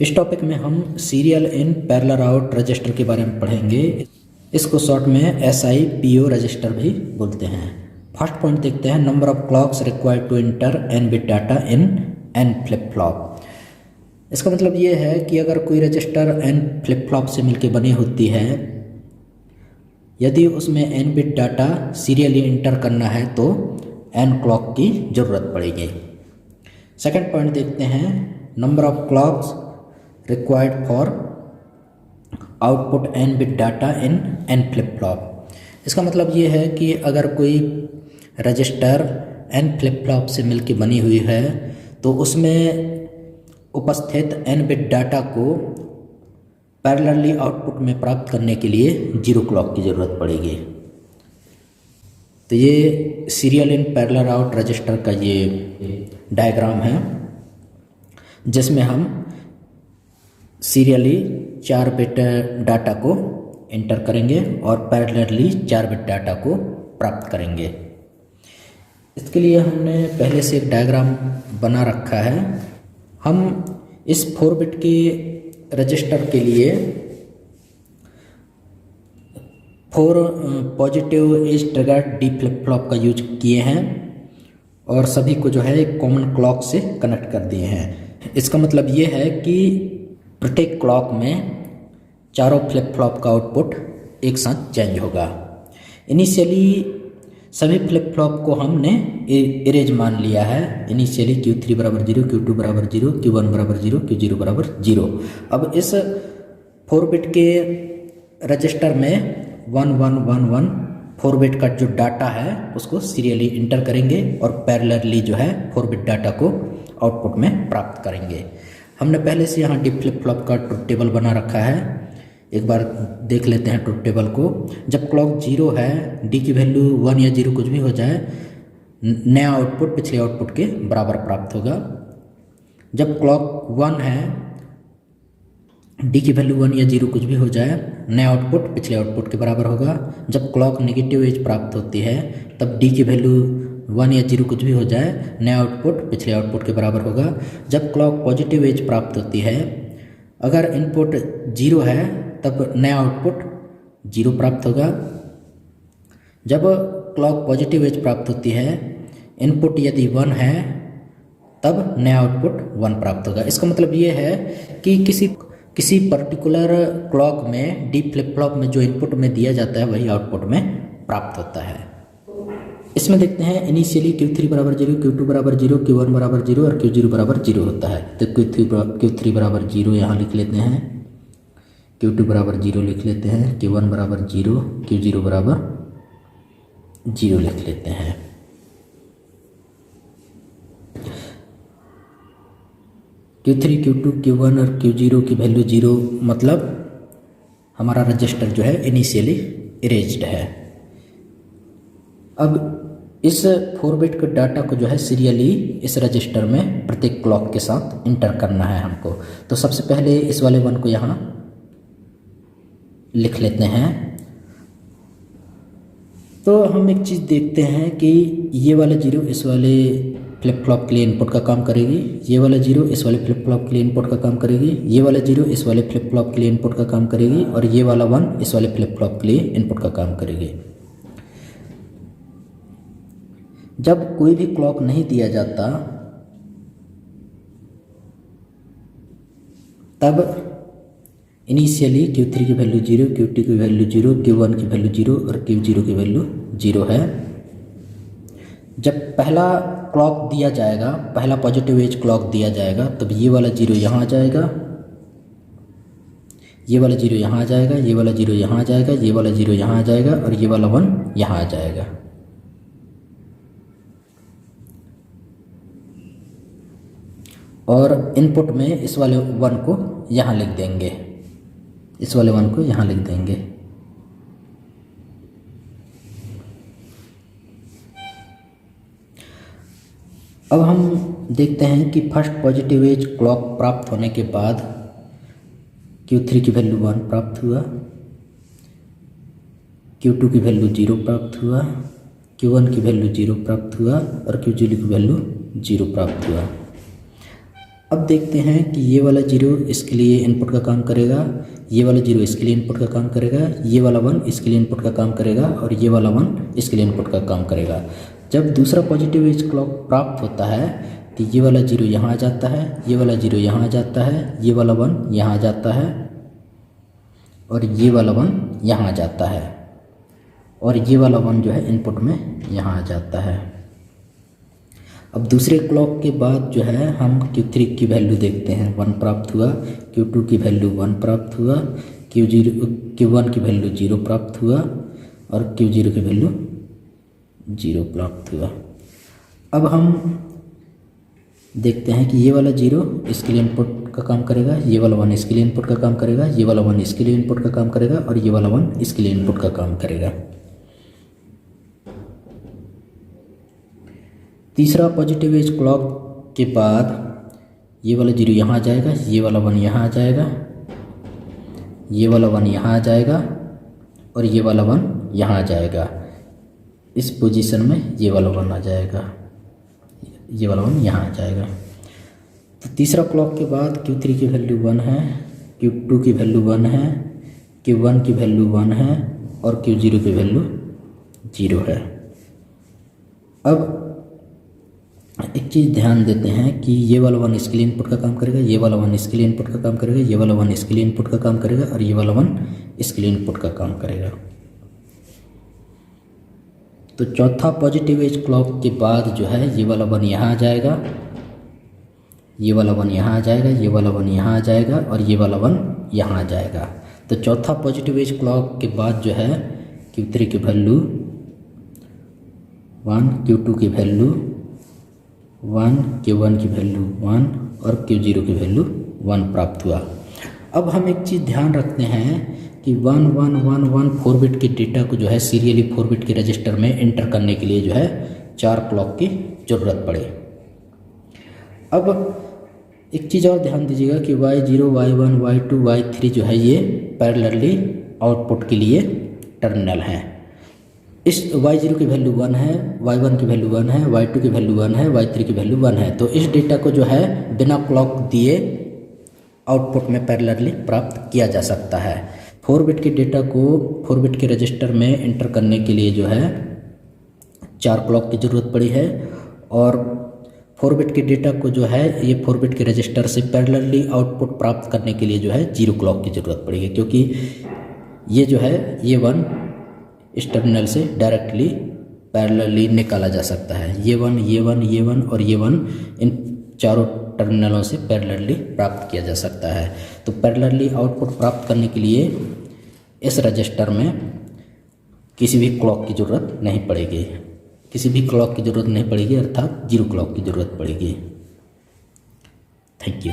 इस टॉपिक में हम serial in parallel out register के बारे में पढ़ेंगे। इसको शॉर्ट में SIPO रजिस्टर भी बोलते हैं। फर्स्ट पॉइंट देखते हैं, number of clocks required to enter n bit data in n flip flop. इसका मतलब ये है कि अगर कोई रजिस्टर n फ्लिप फ्लॉप से मिलकर बनी होती है, यदि उसमें n bit data serially inter करना है तो n क्लॉक की ज़रूरत पड़ेगी। सेकंड पॉइंट देखते हैं, number of clocks required for output n bit data in n flip flop. इसका मतलब ये है कि अगर कोई रजिस्टर n फ्लिप फ्लॉप से मिलकर बनी हुई है तो उसमें उपस्थित n बिट डाटा को पैरेलली आउटपुट में प्राप्त करने के लिए 0 क्लॉक की ज़रूरत पड़ेगी। तो ये serial in parallel out register का ये डायग्राम है, जिसमें हम सीरियली 4 बिट डाटा को इंटर करेंगे और पैरेलली 4 बिट डाटा को प्राप्त करेंगे। इसके लिए हमने पहले से एक डायग्राम बना रखा है। हम इस 4 बिट के रजिस्टर के लिए 4 positive edge triggered D flip flop का यूज किए हैं और सभी को जो है एक कॉमन क्लॉक से कनेक्ट कर दिए हैं। इसका मतलब ये है कि प्रत्येक क्लॉक में चारों फ्लिप फ्लॉप का आउटपुट एक साथ चेंज होगा। इनिशियली सभी फ्लिप फ्लॉप को हमने इरेज मान लिया है। इनिशियली Q3 बराबर 0, Q2 बराबर 0, Q1 बराबर 0, Q0 बराबर 0। अब इस 4 बिट के रजिस्टर में 1111 4 बिट का जो डाटा है उसको सीरियली इंटर करेंगे और पैरेलली जो है 4 बिट डाटा को आउटपुट में प्राप्त करेंगे। हमने पहले से यहाँ डी फ्लिप फ्लॉप का ट्रुथ टेबल बना रखा है। एक बार देख लेते हैं ट्रुथ टेबल को। जब क्लॉक 0 है, डी की वैल्यू 1 या 0 कुछ भी हो जाए, नया आउटपुट पिछले आउटपुट के बराबर प्राप्त होगा। जब क्लॉक 1 है, डी की वैल्यू 1 या 0 कुछ भी हो जाए, नया आउटपुट पिछले आउटपुट के बराबर होगा। जब क्लॉक नेगेटिव एज प्राप्त होती है, तब डी की वैल्यू 1 या 0 कुछ भी हो जाए, नया आउटपुट पिछले आउटपुट के बराबर होगा। जब क्लॉक पॉजिटिव एज प्राप्त होती है, अगर इनपुट 0 है तब नया आउटपुट 0 प्राप्त होगा। जब क्लॉक पॉजिटिव एज प्राप्त होती है, इनपुट यदि 1 है तब नया आउटपुट 1 प्राप्त होगा। इसका मतलब ये है कि किसी पर्टिकुलर क्लॉक में डी फ्लिप फ्लॉप में जो इनपुट में दिया जाता है वही आउटपुट में प्राप्त होता है। इसमें देखते हैं, इनिशियली Q3 बराबर 0, Q2 बराबर 0, Q1 बराबर 0 और Q0 बराबर 0 होता है। तो Q3 बराबर 0 यहाँ लिख लेते हैं, Q2 बराबर 0 लिख लेते हैं, Q1 बराबर 0, Q0 बराबर 0 लिख लेते हैं। Q3, Q2, Q1 और Q0 की वैल्यू 0, मतलब हमारा रजिस्टर जो है इनिशियली इरेज्ड है। अब इस 4 बिट के डाटा को जो है सीरियली इस रजिस्टर में प्रत्येक क्लॉक के साथ इंटर करना है हमको। तो सबसे पहले इस वाले 1 को यहाँ लिख लेते हैं। तो हम एक चीज़ देखते हैं कि ये वाला 0 इस वाले फ्लिप फ्लॉप के लिए इनपुट का काम करेगी, ये वाला 0 इस वाले फ्लिप फ्लॉप के लिए इनपुट का काम करेगी, ये वाला 0 इस वाले फ्लिप फ्लॉप के लिए इनपुट का काम करेगी और ये वाला 1 इस वाले फ्लिप फ्लॉप के लिए इनपुट का काम करेगी। जब कोई भी क्लॉक नहीं दिया जाता तब इनिशियली Q3 की वैल्यू 0, Q2 की वैल्यू 0, Q1 की वैल्यू 0 और Q0 की वैल्यू 0 है। जब पहला क्लॉक दिया जाएगा, पहला पॉजिटिव एज क्लॉक दिया जाएगा, तब ये वाला 0 यहाँ आ जाएगा, ये वाला 0 यहाँ आ जाएगा, ये वाला 0 यहाँ आ जाएगा, ये वाला 0 यहाँ आ जाएगा और ये वाला 1 यहाँ आ जाएगा। और इनपुट में इस वाले 1 को यहाँ लिख देंगे, इस वाले 1 को यहाँ लिख देंगे। अब हम देखते हैं कि फर्स्ट पॉजिटिव एज क्लॉक प्राप्त होने के बाद Q3 की वैल्यू 1 प्राप्त हुआ, Q2 की वैल्यू 0 प्राप्त हुआ, Q1 की वैल्यू 0 प्राप्त हुआ और Q0 की वैल्यू 0 प्राप्त हुआ। अब देखते हैं कि ये वाला 0 इसके लिए इनपुट का काम करेगा, ये वाला 0 इसके लिए इनपुट का काम करेगा, ये वाला 1 इसके लिए इनपुट का काम करेगा और ये वाला 1 इसके लिए इनपुट का काम करेगा। जब दूसरा पॉजिटिव एज क्लॉक प्राप्त होता है तो ये वाला 0 यहाँ आ जाता है, ये वाला 0 यहाँ आ जाता है, ये वाला 1 यहाँ आ जाता है और ये वाला 1 यहाँ आ जाता है और ये वाला 1 जो है इनपुट में यहाँ आ जाता है। अब दूसरे क्लॉक के बाद जो है हम Q3 की वैल्यू देखते हैं, 1 प्राप्त हुआ, Q2 की वैल्यू 1 प्राप्त हुआ, Q1 की वैल्यू 0 प्राप्त हुआ और Q0 की वैल्यू 0 प्राप्त हुआ। अब हम देखते हैं कि ये वाला 0 इसके लिए इनपुट का काम करेगा, ये वाला 1 इसके लिए इनपुट का काम करेगा, ये वाला 1 इसके लिए इनपुट का काम करेगा और ये वाला 1 इसके लिए इनपुट का काम करेगा। तीसरा पॉजिटिव एज क्लॉक के बाद ये वाला 0 यहाँ आ जाएगा, ये वाला 1 यहाँ आ जाएगा, ये वाला 1 यहाँ आ जाएगा और ये वाला 1 यहाँ आ जाएगा। इस पोजीशन में ये वाला 1 आ जाएगा, ये वाला 1 यहाँ आ जाएगा। तो तीसरा क्लॉक के बाद Q3 की वैल्यू 1 है, Q2 की वैल्यू 1 है, Q1 की वैल्यू 1 है और Q0 की वैल्यू 0 है। अब एक चीज़ ध्यान देते हैं कि ये वाला 1 इसके लिए इनपुट का काम करेगा, ये वाला 1 इसके लिए इनपुट का काम करेगा, ये वाला 1 इसके लिए इनपुट का काम करेगा और ये वाला 1 इसके लिए इनपुट का काम करेगा। तो चौथा पॉजिटिव एज क्लॉक के बाद जो है ये वाला 1 यहाँ आ जाएगा, ये वाला 1 यहाँ आ जाएगा, ये वाला 1 यहाँ आ जाएगा और ये वाला 1 यहाँ आ जाएगा। तो चौथा पॉजिटिव एज क्लॉक के बाद जो है Q3 की वैल्यू 1, Q2 की वैल्यू 1, Q1 की वैल्यू 1 और Q0 की वैल्यू 1 प्राप्त हुआ। अब हम एक चीज़ ध्यान रखते हैं कि 1 1 1 1 4 बिट के डेटा को जो है सीरियली 4 बिट के रजिस्टर में एंटर करने के लिए जो है 4 क्लॉक की ज़रूरत पड़े। अब एक चीज़ और ध्यान दीजिएगा कि Y0, Y1, Y2, Y3 जो है ये पैरेलली आउटपुट के लिए टर्मिनल हैं। इस Y0 की वैल्यू 1 है, Y1 की वैल्यू 1 है, Y2 की वैल्यू 1 है, Y3 की वैल्यू 1 है। तो इस डेटा को जो है बिना क्लॉक दिए आउटपुट में पैरेलली प्राप्त किया जा सकता है। 4 बिट के डेटा को 4 बिट के रजिस्टर में एंटर करने के लिए जो है 4 क्लॉक की ज़रूरत पड़ी है और 4 बिट के डेटा को जो है ये 4 बिट के रजिस्टर से पैरेलली आउटपुट प्राप्त करने के लिए जो है 0 क्लॉक की ज़रूरत पड़ेगी, क्योंकि ये जो है ये 1 इस टर्मिनल से डायरेक्टली पैरेलली निकाला जा सकता है। ये 1, ये 1, ये 1 और ये 1 इन चारों टर्मिनलों से पैरेलली प्राप्त किया जा सकता है। तो पैरेलली आउटपुट प्राप्त करने के लिए इस रजिस्टर में किसी भी क्लॉक की ज़रूरत नहीं पड़ेगी, किसी भी क्लॉक की ज़रूरत नहीं पड़ेगी, अर्थात 0 क्लॉक की ज़रूरत पड़ेगी। Thank you.